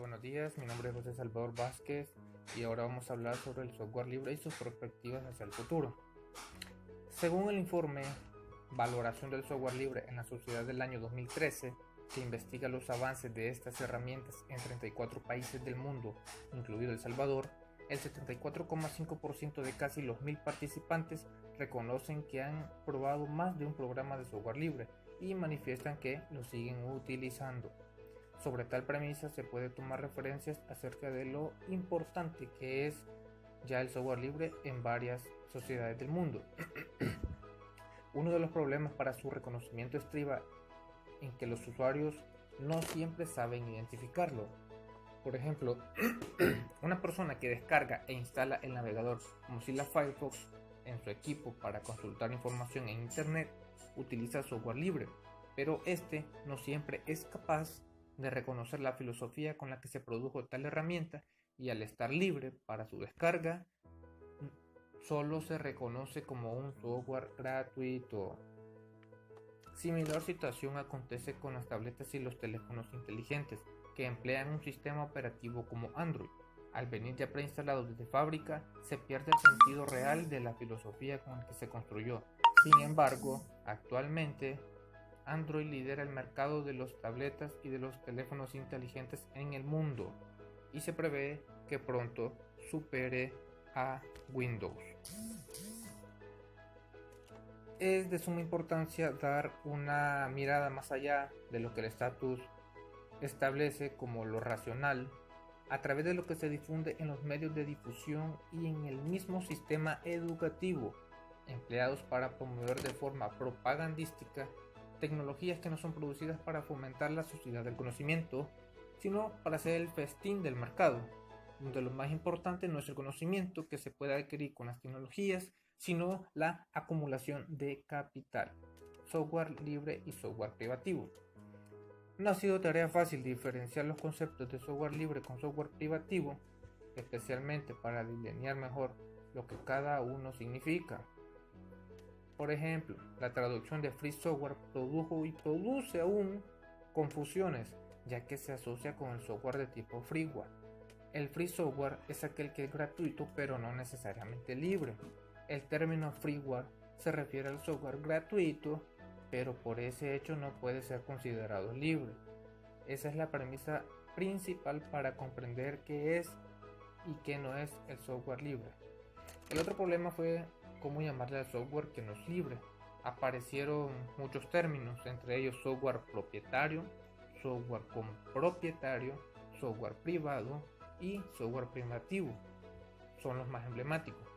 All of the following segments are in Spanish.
buenos días, mi nombre es José Salvador Vázquez y ahora vamos a hablar sobre el software libre y sus perspectivas hacia el futuro. Según el informe Valoración del software libre en la sociedad del año 2013, que investiga los avances de estas herramientas en 34 países del mundo, incluido El Salvador, el 74,5% de casi los 1000 participantes reconocen que han probado más de un programa de software libre y manifiestan que lo siguen utilizando. Sobre tal premisa se puede tomar referencias acerca de lo importante que es ya el software libre en varias sociedades del mundo. Uno de los problemas para su reconocimiento estriba en que los usuarios no siempre saben identificarlo. Por ejemplo, una persona que descarga e instala el navegador Mozilla Firefox en su equipo para consultar información en Internet utiliza software libre, pero este no siempre es capaz de reconocer la filosofía con la que se produjo tal herramienta y al estar libre para su descarga solo se reconoce como un software gratuito. Similar situación acontece con las tabletas y los teléfonos inteligentes que emplean un sistema operativo como Android. Al venir ya preinstalado desde fábrica, se pierde el sentido real de la filosofía con la que se construyó. Sin embargo, actualmente Android lidera el mercado de las tabletas y de los teléfonos inteligentes en el mundo y se prevé que pronto supere a Windows. Es de suma importancia dar una mirada más allá de lo que el estatus establece como lo racional a través de lo que se difunde en los medios de difusión y en el mismo sistema educativo, empleados para promover de forma propagandística tecnologías que no son producidas para fomentar la sociedad del conocimiento, sino para ser el festín del mercado, donde lo más importante no es el conocimiento que se puede adquirir con las tecnologías, sino la acumulación de capital, software libre y software privativo. No ha sido tarea fácil diferenciar los conceptos de software libre con software privativo, especialmente para delinear mejor lo que cada uno significa. Por ejemplo, la traducción de free software produjo y produce aún confusiones, ya que se asocia con el software de tipo freeware. El free software es aquel que es gratuito pero no necesariamente libre. El término freeware se refiere al software gratuito, pero por ese hecho no puede ser considerado libre. Esa es la premisa principal para comprender qué es y qué no es el software libre. El otro problema fue cómo llamarle al software que no es libre. Aparecieron muchos términos, entre ellos software propietario, software compropietario, software privado y software privativo. Son los más emblemáticos.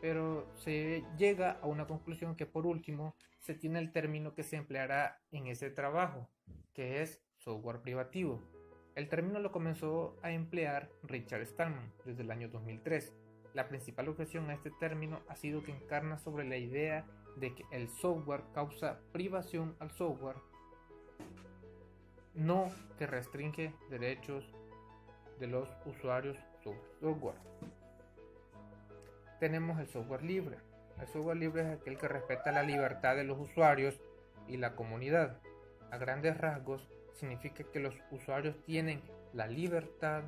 Pero se llega a una conclusión que por último se tiene el término que se empleará en ese trabajo, que es software privativo. El término lo comenzó a emplear Richard Stallman desde el año 2003. La principal objeción a este término ha sido que encarna sobre la idea de que el software causa privación al software, no que restringe derechos de los usuarios sobre software. Tenemos el software libre. El software libre es aquel que respeta la libertad de los usuarios y la comunidad. A grandes rasgos, significa que los usuarios tienen la libertad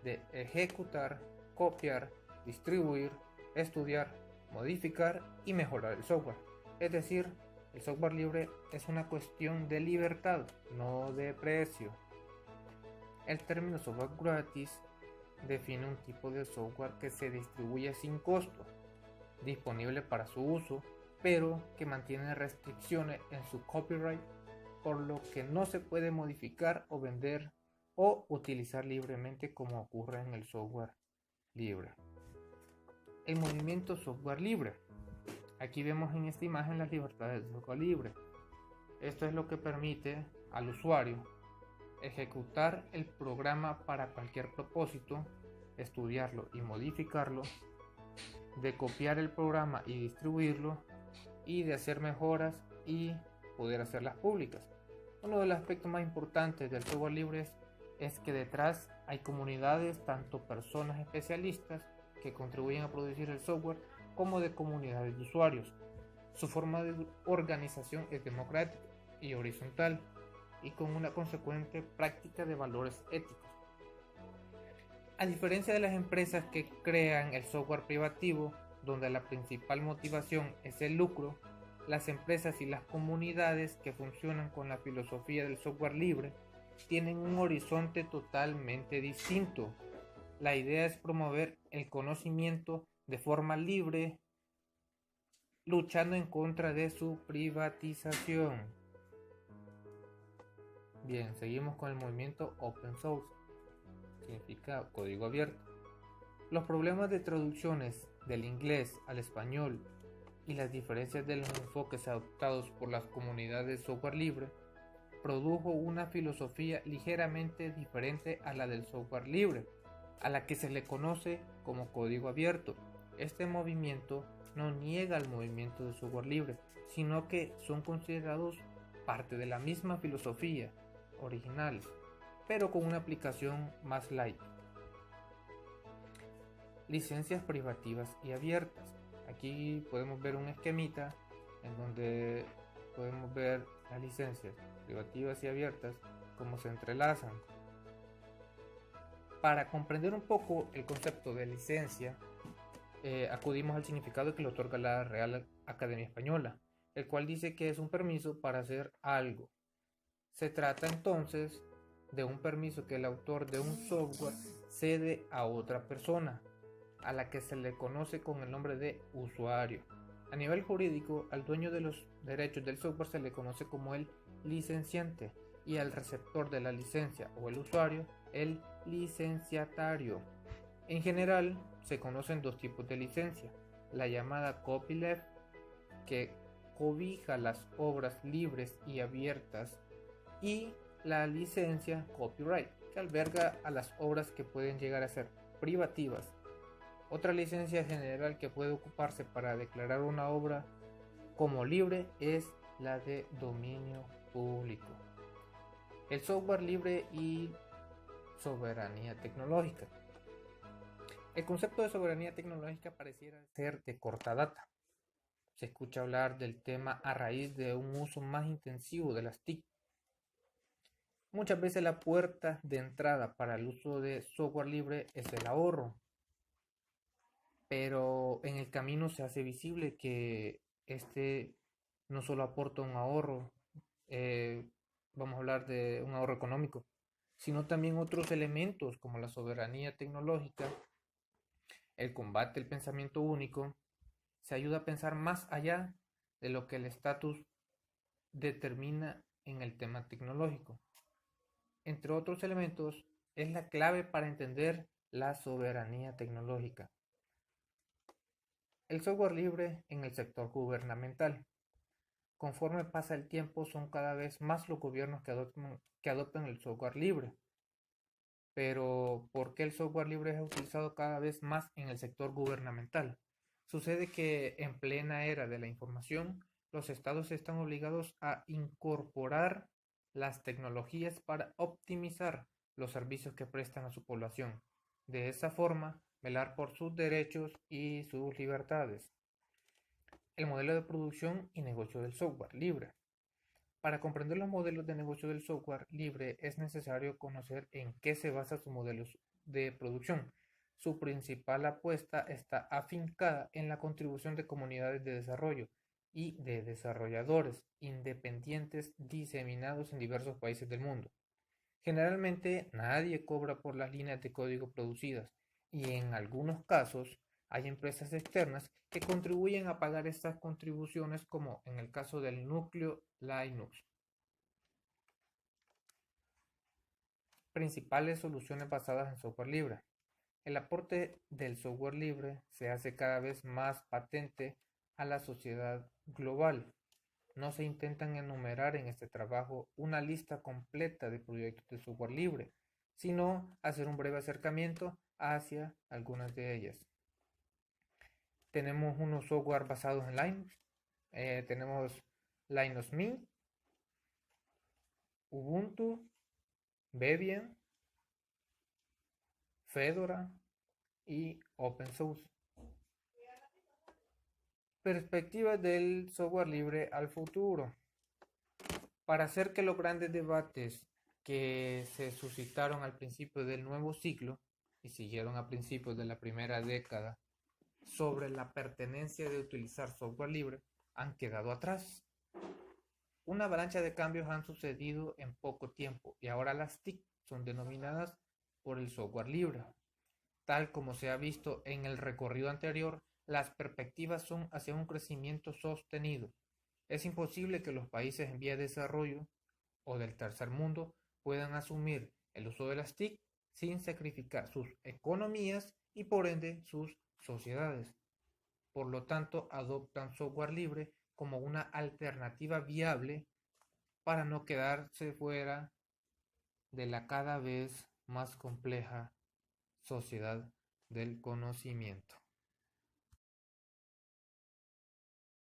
de ejecutar, copiar, distribuir, estudiar, modificar y mejorar el software. Es decir, el software libre es una cuestión de libertad, no de precio. El término software gratis define un tipo de software que se distribuye sin costo, disponible para su uso, pero que mantiene restricciones en su copyright, por lo que no se puede modificar o vender o utilizar libremente como ocurre en el software libre. El movimiento software libre. Aquí vemos en esta imagen las libertades de software libre. Esto es lo que permite al usuario ejecutar el programa para cualquier propósito, estudiarlo y modificarlo, de copiar el programa y distribuirlo, y de hacer mejoras y poder hacerlas públicas. Uno de los aspectos más importantes del software libre es que detrás hay comunidades, tanto personas especialistas que contribuyen a producir el software, como de comunidades de usuarios. Su forma de organización es democrática y horizontal, y con una consecuente práctica de valores éticos. A diferencia de las empresas que crean el software privativo, donde la principal motivación es el lucro, las empresas y las comunidades que funcionan con la filosofía del software libre tienen un horizonte totalmente distinto. La idea es promover el conocimiento de forma libre, luchando en contra de su privatización. Bien, seguimos con el movimiento Open Source, significa código abierto. Los problemas de traducciones del inglés al español y las diferencias de los enfoques adoptados por las comunidades de software libre produjo una filosofía ligeramente diferente a la del software libre, a la que se le conoce como código abierto. Este movimiento no niega el movimiento de software libre, sino que son considerados parte de la misma filosofía original, pero con una aplicación más light. Licencias privativas y abiertas. Aquí podemos ver un esquemita en donde podemos ver las licencias privativas y abiertas, cómo se entrelazan. Para comprender un poco el concepto de licencia, acudimos al significado que le otorga la Real Academia Española, el cual dice que es un permiso para hacer algo. Se trata entonces de un permiso que el autor de un software cede a otra persona, a la que se le conoce con el nombre de usuario. A nivel jurídico, al dueño de los derechos del software se le conoce como el licenciante y al receptor de la licencia o el usuario, el licenciatario. En general, se conocen dos tipos de licencia: la llamada copyleft, que cobija las obras libres y abiertas, y la licencia copyright, que alberga a las obras que pueden llegar a ser privativas. Otra licencia general que puede ocuparse para declarar una obra como libre es la de dominio público. El software libre y soberanía tecnológica. El concepto de soberanía tecnológica pareciera ser de corta data. Se escucha hablar del tema a raíz de un uso más intensivo de las TIC. Muchas veces la puerta de entrada para el uso de software libre es el ahorro, pero en el camino se hace visible que este no solo aporta un ahorro, eh, vamos a hablar de un ahorro económico, sino también otros elementos como la soberanía tecnológica, el combate al pensamiento único. Se ayuda a pensar más allá de lo que el estatus determina en el tema tecnológico. Entre otros elementos, es la clave para entender la soberanía tecnológica. El software libre en el sector gubernamental. Conforme pasa el tiempo, son cada vez más los gobiernos que adoptan el software libre. Pero, ¿por qué el software libre es utilizado cada vez más en el sector gubernamental? Sucede que en plena era de la información, los estados están obligados a incorporar las tecnologías para optimizar los servicios que prestan a su población. De esa forma, velar por sus derechos y sus libertades. El modelo de producción y negocio del software libre. Para comprender los modelos de negocio del software libre es necesario conocer en qué se basa su modelo de producción. Su principal apuesta está afincada en la contribución de comunidades de desarrollo y de desarrolladores independientes diseminados en diversos países del mundo. Generalmente nadie cobra por las líneas de código producidas, y en algunos casos hay empresas externas que contribuyen a pagar estas contribuciones, como en el caso del núcleo Linux. Principales soluciones basadas en software libre. El aporte del software libre se hace cada vez más patente a la sociedad global. No se intentan enumerar en este trabajo una lista completa de proyectos de software libre, sino hacer un breve acercamiento hacia algunas de ellas. Tenemos unos software basados en Linux. Tenemos Linux Mint, Ubuntu, Debian, Fedora y OpenSUSE. Perspectivas del software libre al futuro. Para hacer que los grandes debates que se suscitaron al principio del nuevo ciclo y siguieron a principios de la primera década sobre la pertenencia de utilizar software libre han quedado atrás. Una avalancha de cambios han sucedido en poco tiempo y ahora las TIC son denominadas por el software libre. Tal como se ha visto en el recorrido anterior, las perspectivas son hacia un crecimiento sostenido. Es imposible que los países en vía de desarrollo o del tercer mundo puedan asumir el uso de las TIC sin sacrificar sus economías y por ende sus sociedades. Por lo tanto, adoptan software libre como una alternativa viable para no quedarse fuera de la cada vez más compleja sociedad del conocimiento.